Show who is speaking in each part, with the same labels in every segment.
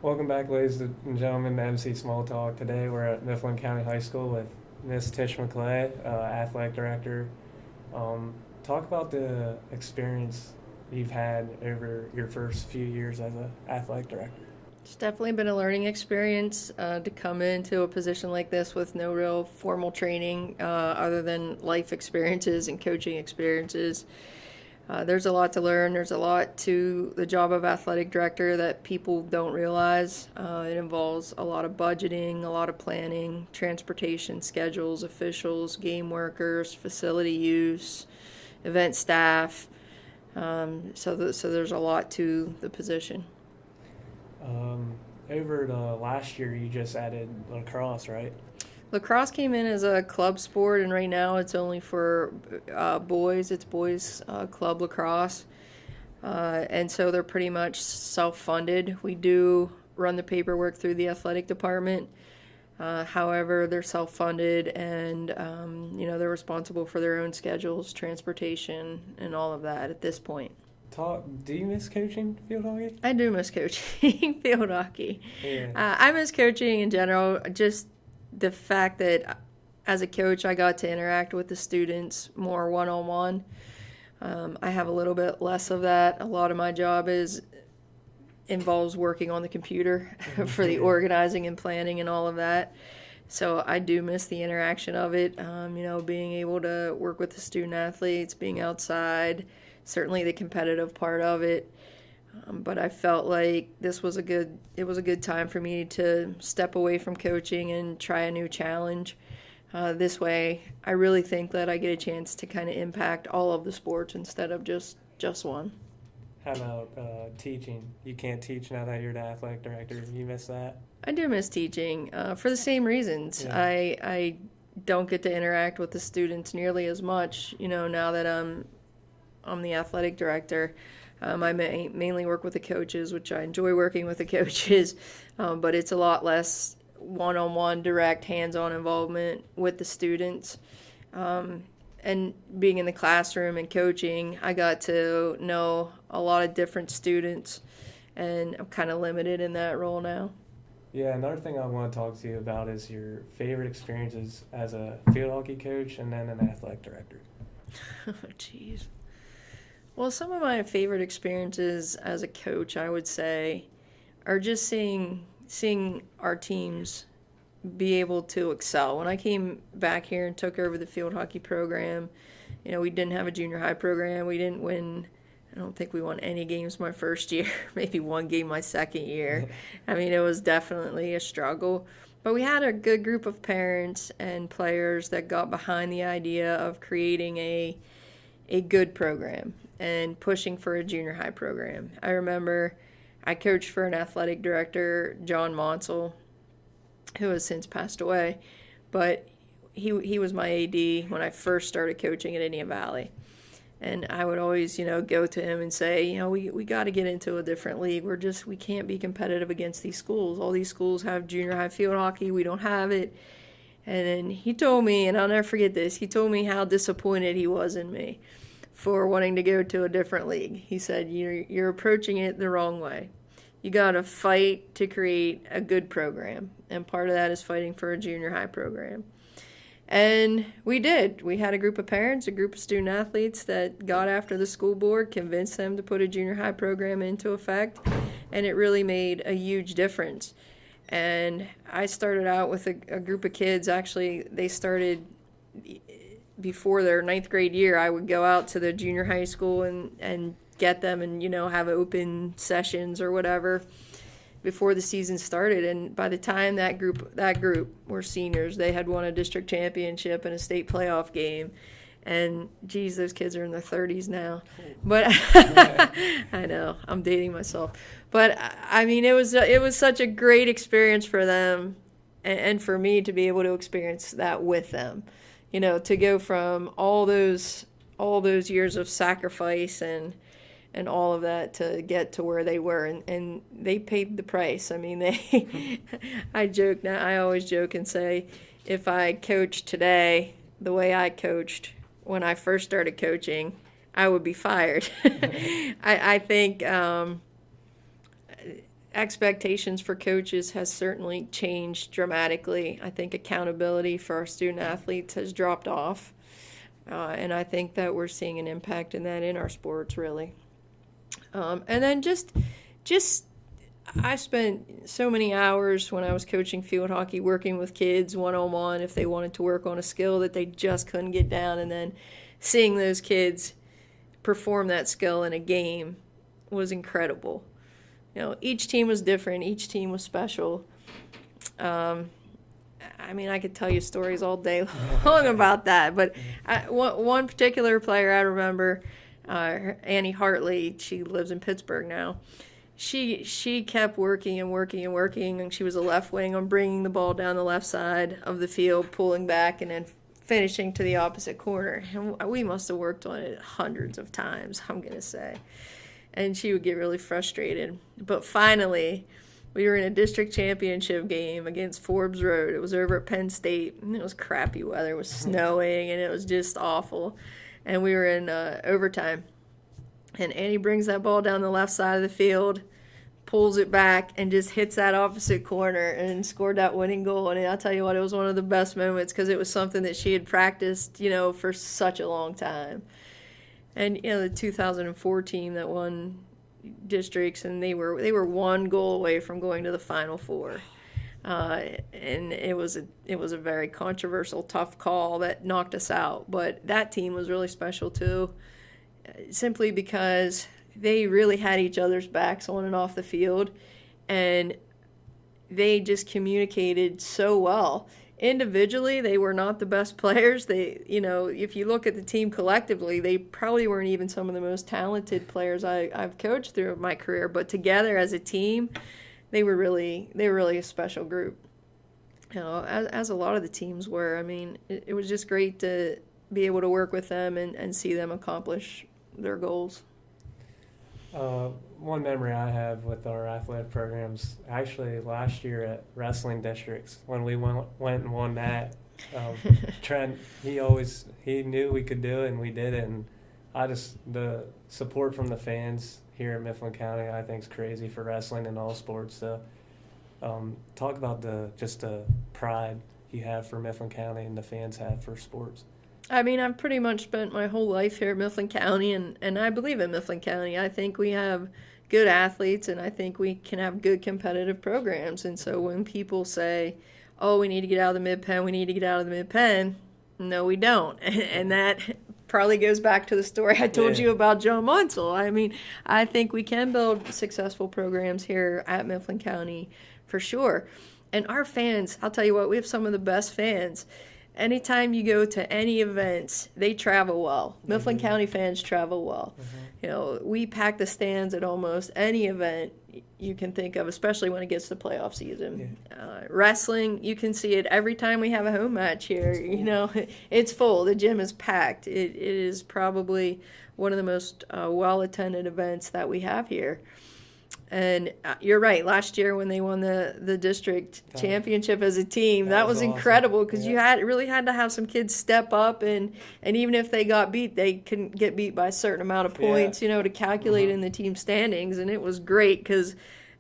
Speaker 1: Welcome back, ladies and gentlemen, to MC Small Talk. Today we're at Mifflin County High School with Miss Tish Maclay, athletic director. Talk about the experience you've had over your first few years as an athletic director.
Speaker 2: It's definitely been a learning experience to come into a position like this with no real formal training other than life experiences and coaching experiences. There's a lot to learn. There's a lot to the job of athletic director that people don't realize. It involves a lot of budgeting, a lot of planning, transportation schedules, officials, game workers, facility use, event staff. So there's a lot to the position.
Speaker 1: Over the last year, you just added lacrosse, right?
Speaker 2: Lacrosse came in as a club sport, and right now it's only for boys. It's boys club lacrosse, and so they're pretty much self-funded. We do run the paperwork through the athletic department. However, they're self-funded, and they're responsible for their own schedules, transportation, and all of that at this point.
Speaker 1: Do you miss coaching field hockey?
Speaker 2: I do miss coaching field hockey.
Speaker 1: Yeah.
Speaker 2: I miss coaching in general. Just the fact that as a coach, I got to interact with the students more one-on-one. I have a little bit less of that. A lot of my job involves working on the computer for the organizing and planning and all of that. So I do miss the interaction of it. Being able to work with the student athletes, being outside, certainly the competitive part of it. But I felt like it was a good time for me to step away from coaching and try a new challenge. This way, I really think that I get a chance to kind of impact all of the sports instead of just one.
Speaker 1: How about teaching? You can't teach now that you're the athletic director. You miss that?
Speaker 2: I do miss teaching for the same reasons.
Speaker 1: Yeah.
Speaker 2: I don't get to interact with the students nearly as much, now that I'm the athletic director. I mainly work with the coaches, which I enjoy working with the coaches, but it's a lot less one-on-one, direct, hands-on involvement with the students. And being in the classroom and coaching, I got to know a lot of different students, and I'm kind of limited in that role now.
Speaker 1: Yeah, another thing I want to talk to you about is your favorite experiences as a field hockey coach and then an athletic director.
Speaker 2: Oh, jeez. Well, some of my favorite experiences as a coach, I would say, are just seeing our teams be able to excel. When I came back here and took over the field hockey program, we didn't have a junior high program. We didn't win. I don't think we won any games my first year, maybe one game my second year. I mean, it was definitely a struggle. But we had a good group of parents and players that got behind the idea of creating a good program and pushing for a junior high program. I remember I coached for an athletic director, John Monsell, who has since passed away, but he was my AD when I first started coaching at Indian Valley. And I would always, go to him and say, we got to get into a different league. We can't be competitive against these schools. All these schools have junior high field hockey. We don't have it. And then he told me, and I'll never forget this, he told me how disappointed he was in me for wanting to go to a different league. He said, you're approaching it the wrong way. You got to fight to create a good program. And part of that is fighting for a junior high program. And we did. We had a group of parents, a group of student athletes that got after the school board, convinced them to put a junior high program into effect, and it really made a huge difference. And I started out with a group of kids. Actually, they started before their ninth grade year. I would go out to the junior high school and get them and, have open sessions or whatever before the season started. And by the time that group were seniors, they had won a district championship and a state playoff game. And geez, those kids are in their 30s now. But I know I'm dating myself. But I mean, it was such a great experience for them, and for me to be able to experience that with them. To go from all those years of sacrifice and all of that to get to where they were, and they paid the price. I mean, I always joke and say, if I coached today the way I coached when I first started coaching, I would be fired. I think expectations for coaches has certainly changed dramatically. I think accountability for our student athletes has dropped off. And I think that we're seeing an impact in that in our sports, really. And then just I spent so many hours when I was coaching field hockey working with kids one-on-one if they wanted to work on a skill that they just couldn't get down, and then seeing those kids perform that skill in a game was incredible. Each team was different. Each team was special. I mean, I could tell you stories all day long about that, but one particular player I remember, Annie Hartley, she lives in Pittsburgh now. She kept working and working and working, and she was a left wing on bringing the ball down the left side of the field, pulling back, and then finishing to the opposite corner. And we must have worked on it hundreds of times, I'm going to say. And she would get really frustrated. But finally, we were in a district championship game against Forbes Road. It was over at Penn State, and it was crappy weather. It was snowing, and it was just awful. And we were in overtime. And Annie brings that ball down the left side of the field, pulls it back, and just hits that opposite corner and scored that winning goal. And I'll tell you what, it was one of the best moments because it was something that she had practiced, for such a long time. And, the 2004 team that won districts, and they were one goal away from going to the Final Four. And it was a very controversial, tough call that knocked us out. But that team was really special, too, simply because they really had each other's backs on and off the field, and they just communicated so well. Individually, they were not the best players. They, if you look at the team collectively, they probably weren't even some of the most talented players I've coached through my career. But together as a team, they were really a special group. As a lot of the teams were. I mean, it was just great to be able to work with them and see them accomplish their goals.
Speaker 1: One memory I have with our athletic programs, actually last year at wrestling districts, when we went and won that, Trent, he knew we could do it, and we did it. And the support from the fans here in Mifflin County, I think, is crazy for wrestling and all sports. So talk about the pride you have for Mifflin County and the fans have for sports.
Speaker 2: I mean, I've pretty much spent my whole life here at Mifflin County, and I believe in Mifflin County. I think we have good athletes, and I think we can have good competitive programs. And so when people say, oh, we need to get out of the mid-pen, we need to get out of the mid-pen, no, we don't. And that probably goes back to the story I told you about John Munsell. I mean, I think we can build successful programs here at Mifflin County for sure. And our fans, I'll tell you what, we have some of the best fans. Anytime you go to any events, they travel well. Mifflin County fans travel well. We pack the stands at almost any event you can think of, especially when it gets to playoff season. Wrestling, you can see it every time we have a home match here. It's full. The gym is packed. It is probably one of the most well-attended events that we have here. And you're right. Last year when they won the district championship as a team, that was awesome. Incredible because you really had to have some kids step up, and even if they got beat, they couldn't get beat by a certain amount of points, to calculate in the team standings. And it was great because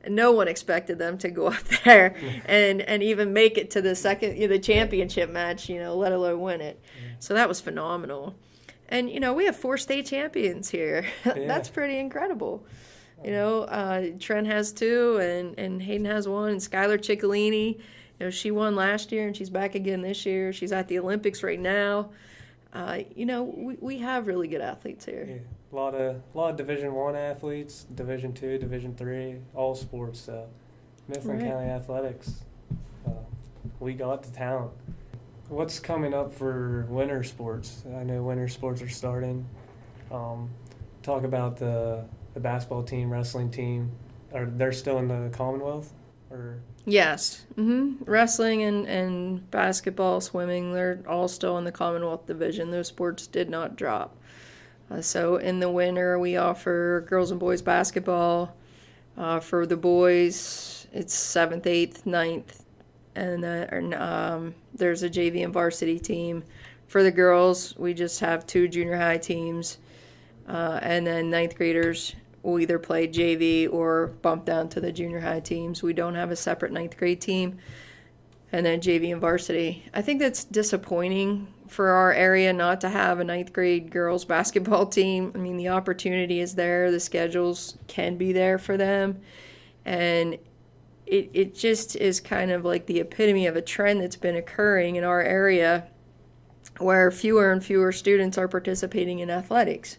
Speaker 2: no one expected them to go up there and even make it to the championship match, let alone win it. So that was phenomenal. And we have 4 state champions here. That's pretty incredible. Trent has 2, and Hayden has 1, and Skylar Ciccolini, she won last year, and she's back again this year. She's at the Olympics right now. We have really good athletes here.
Speaker 1: Yeah. A lot of Division I athletes, Division II, Division III, all sports. Mifflin County Athletics, we got the talent. What's coming up for winter sports? I know winter sports are starting. Talk about the basketball team, wrestling team. They're still in the Commonwealth? Or
Speaker 2: yes. Wrestling and basketball, swimming, they're all still in the Commonwealth division. Those sports did not drop. So in the winter, we offer girls and boys basketball. For the boys, it's 7th, 8th, 9th, and there's a JV and varsity team. For the girls, we just have 2 junior high teams. And then 9th graders, will either play JV or bump down to the junior high teams. We don't have a separate ninth grade team. And then JV and varsity. I think that's disappointing for our area not to have a ninth grade girls basketball team. I mean, the opportunity is there. The schedules can be there for them. And it just is kind of like the epitome of a trend that's been occurring in our area where fewer and fewer students are participating in athletics.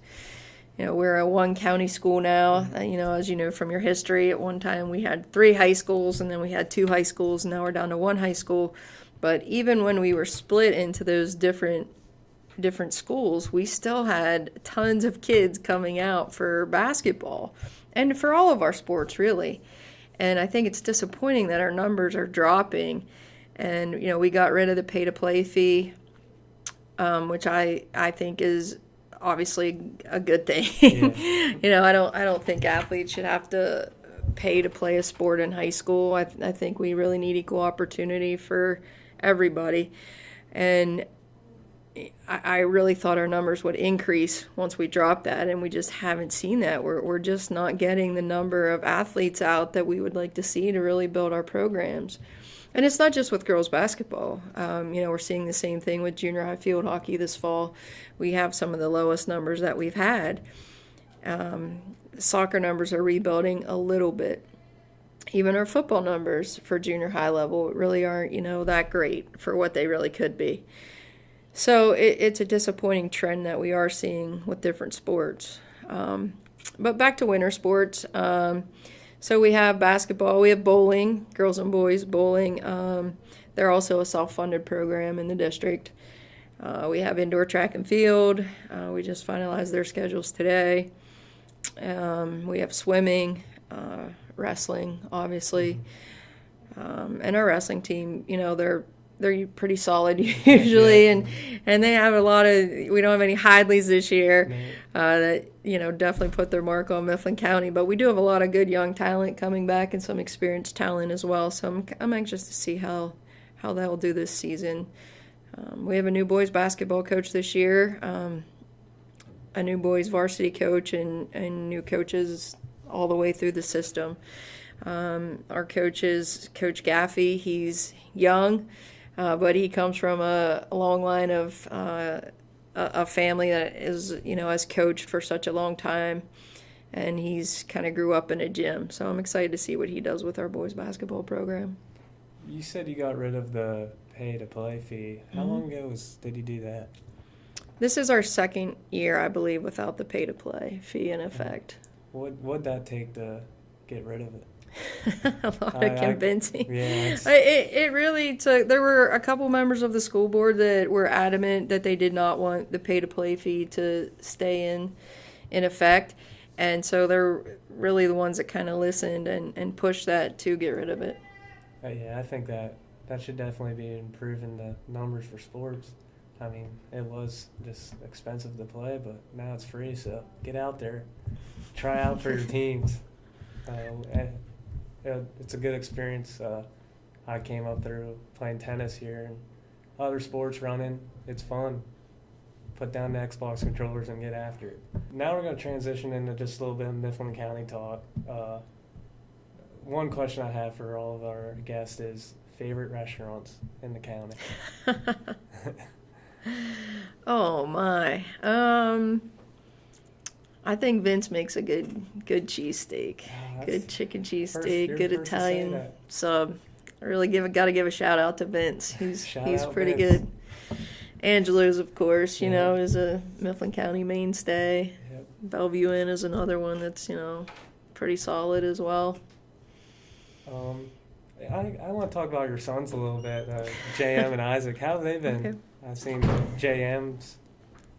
Speaker 2: You know, we're a one county school now. You know, as you know from your history, at one time we had 3 high schools, and then we had 2 high schools, and now we're down to 1 high school. But even when we were split into those different schools, we still had tons of kids coming out for basketball and for all of our sports, really. And I think it's disappointing that our numbers are dropping. And, you know, we got rid of the pay-to-play fee, which I think is obviously a good thing. Yeah. You know, I don't think athletes should have to pay to play a sport in high school. I think we really need equal opportunity for everybody. And I really thought our numbers would increase once we dropped that, and we just haven't seen that. We're just not getting the number of athletes out that we would like to see to really build our programs. And it's not just with girls basketball. You know, we're seeing the same thing with junior high field hockey this fall. We have some of the lowest numbers that we've had. Soccer numbers are rebuilding a little bit. Even our football numbers for junior high level really aren't, you know, that great for what they really could be. So it's a disappointing trend that we are seeing with different sports. But back to winter sports. So we have basketball, we have bowling, girls and boys bowling. They're also a self-funded program in the district. We have indoor track and field. We just finalized their schedules today. We have swimming, wrestling, obviously. And our wrestling team, you know, they're pretty solid usually, and they have a lot of. We don't have any Hidleys this year that, you know, definitely put their mark on Mifflin County, but we do have a lot of good young talent coming back and some experienced talent as well. So I'm anxious to see how that will do this season. We have a new boys basketball coach this year, a new boys varsity coach, and new coaches all the way through the system. Our coach is Coach Gaffey. He's young. But he comes from a long line of a family that is, you know, has coached for such a long time, and he's kind of grew up in a gym. So I'm excited to see what he does with our boys basketball program.
Speaker 1: You said you got rid of the pay-to-play fee. How long ago did you do that? This
Speaker 2: is our second year, I believe, without the pay-to-play fee in effect.
Speaker 1: What'd that take to get rid of it?
Speaker 2: A lot of convincing.
Speaker 1: Yeah,
Speaker 2: it really took. There were a couple members of the school board that were adamant that they did not want the pay-to-play fee to stay in effect, and so they're really the ones that kind of listened and pushed that to get rid of it.
Speaker 1: Yeah, I think that should definitely be improving the numbers for sports. I mean, it was just expensive to play, but now it's free, so get out there, try out for your teams. It's a good experience. I came up through playing tennis here and other sports, running. It's fun. Put down the Xbox controllers and get after it. Now we're going to transition into just a little bit of Mifflin County talk. One question I have for all of our guests is favorite restaurants in the county.
Speaker 2: Oh, my. I think Vince makes a good cheesesteak, good chicken cheesesteak, good Italian sub. I really got to give a shout out to Vince. He's pretty good. Angelo's, of course, you know, is a Mifflin County mainstay. Yep. Bellevue Inn is another one that's, you know, pretty solid as well.
Speaker 1: I want to talk about your sons a little bit, JM and Isaac. How have they been? Okay. I've seen JM's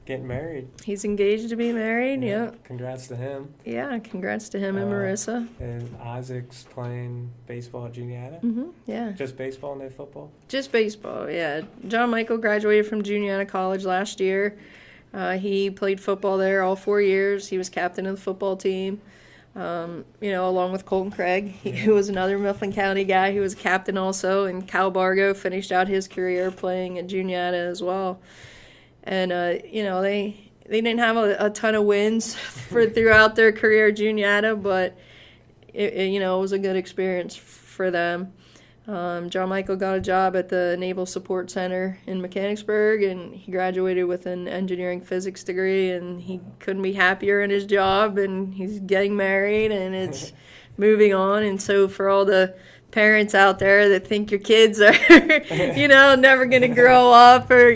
Speaker 1: getting married.
Speaker 2: He's engaged to be married, yeah.
Speaker 1: Congrats to him.
Speaker 2: Yeah, congrats to him and Marissa.
Speaker 1: And Isaac's playing baseball at Juniata?
Speaker 2: Yeah.
Speaker 1: Just baseball, no football?
Speaker 2: Just baseball, yeah. John Michael graduated from Juniata College last year. He played football there all 4 years. He was captain of the football team, you know, along with Colton Craig, who was another Mifflin County guy who was captain also. And Kyle Bargo finished out his career playing at Juniata as well. And, you know, they didn't have a ton of wins throughout their career at Juniata, but it was a good experience for them. John Michael got a job at the Naval Support Center in Mechanicsburg, and he graduated with an engineering physics degree, and he couldn't be happier in his job, and he's getting married, and it's moving on. And so for all the parents out there that think your kids are, never going to grow up, or,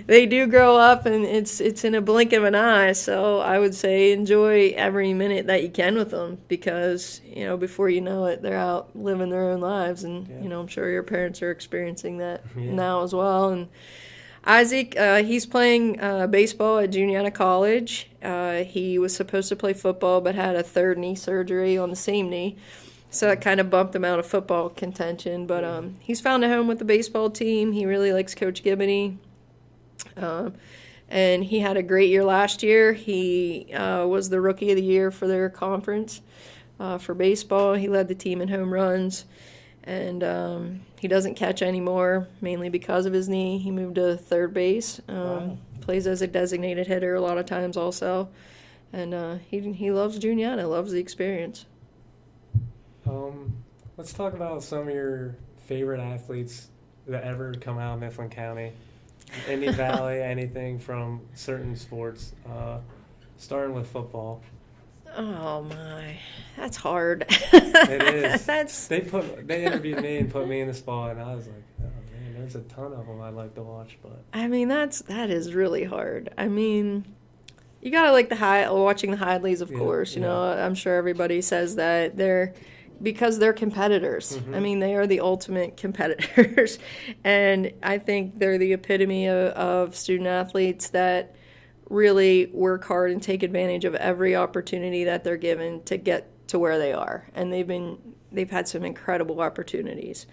Speaker 2: they do grow up, and it's in a blink of an eye. So I would say enjoy every minute that you can with them, because, before you know it, they're out living their own lives. And, I'm sure your parents are experiencing that now as well. And Isaac, he's playing baseball at Juniata College. He was supposed to play football, but had a third knee surgery on the same knee. So that kind of bumped him out of football contention. But he's found a home with the baseball team. He really likes Coach Gibney. And he had a great year last year. He was the Rookie of the Year for their conference for baseball. He led the team in home runs. And he doesn't catch anymore, mainly because of his knee. He moved to third base. Plays as a designated hitter a lot of times also. And he loves Juniata, loves the experience.
Speaker 1: Let's talk about some of your favorite athletes that ever come out of Mifflin County. Indy Valley, anything from certain sports, starting with football.
Speaker 2: Oh my, that's hard.
Speaker 1: It is. They interviewed me and put me in the spot, and I was like, oh man, there's a ton of them I'd like to watch. But that is really hard. I mean, you gotta like watching the Hidleys, of course. I'm sure everybody says that because they're competitors. Mm-hmm. I mean, they are the ultimate competitors. And I think they're the epitome of student athletes that really work hard and take advantage of every opportunity that they're given to get to where they are. And they've had some incredible opportunities.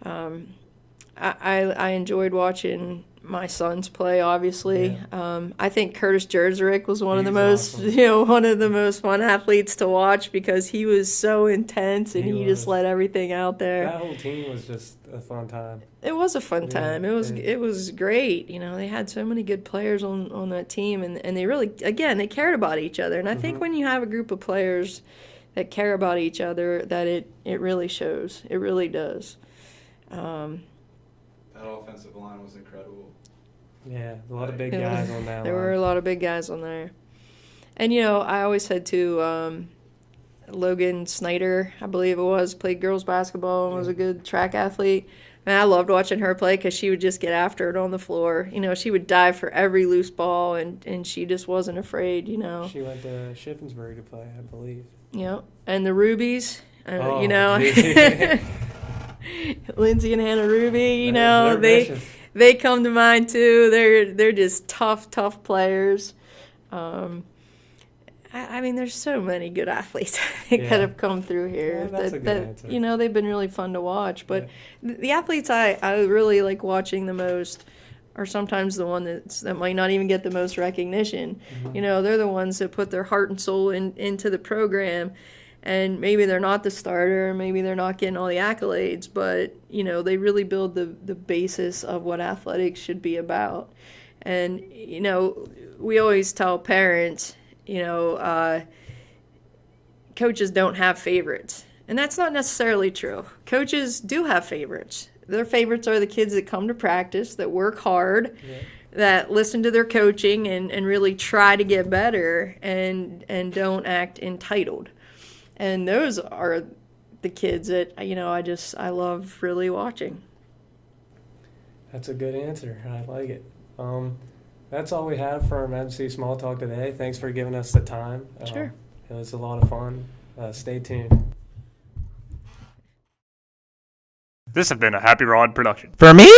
Speaker 1: I enjoyed watching my sons play, obviously. Yeah. I think Curtis Jerzerick was one of the most fun athletes to watch, because he was so intense and he just let everything out there. That whole team was just a fun time.
Speaker 2: It was a fun time. It was great. They had so many good players on that team, and they really, again, they cared about each other. And I think when you have a group of players that care about each other, that it really shows. It really does.
Speaker 3: That offensive line was incredible.
Speaker 1: Yeah, a lot of big guys on that line.
Speaker 2: There were a lot of big guys on there. And, I always said to Logan Snyder, I believe it was, played girls basketball and was a good track athlete. Man, I loved watching her play, because she would just get after it on the floor. She would dive for every loose ball, and she just wasn't afraid, She
Speaker 1: went to Shippensburg to play, I believe.
Speaker 2: Yeah, and the Rubies, Lindsay and Hannah Ruby, they come to mind too. They're just tough players. I mean, there's so many good athletes that have come through here.
Speaker 1: Yeah, that's a good answer.
Speaker 2: They've been really fun to watch. But the athletes I really like watching the most are sometimes the one that might not even get the most recognition. Mm-hmm. They're the ones that put their heart and soul into the program. And maybe they're not the starter, maybe they're not getting all the accolades, but, they really build the basis of what athletics should be about. And, we always tell parents, coaches don't have favorites. And that's not necessarily true. Coaches do have favorites. Their favorites are the kids that come to practice, that work hard, that listen to their coaching and really try to get better and don't act entitled. And those are the kids that, I love really watching.
Speaker 1: That's a good answer. I like it. That's all we have from MC Small Talk today. Thanks for giving us the time.
Speaker 2: Sure.
Speaker 1: It was a lot of fun. Stay tuned.
Speaker 4: This has been a Happy Rod production.
Speaker 5: For me?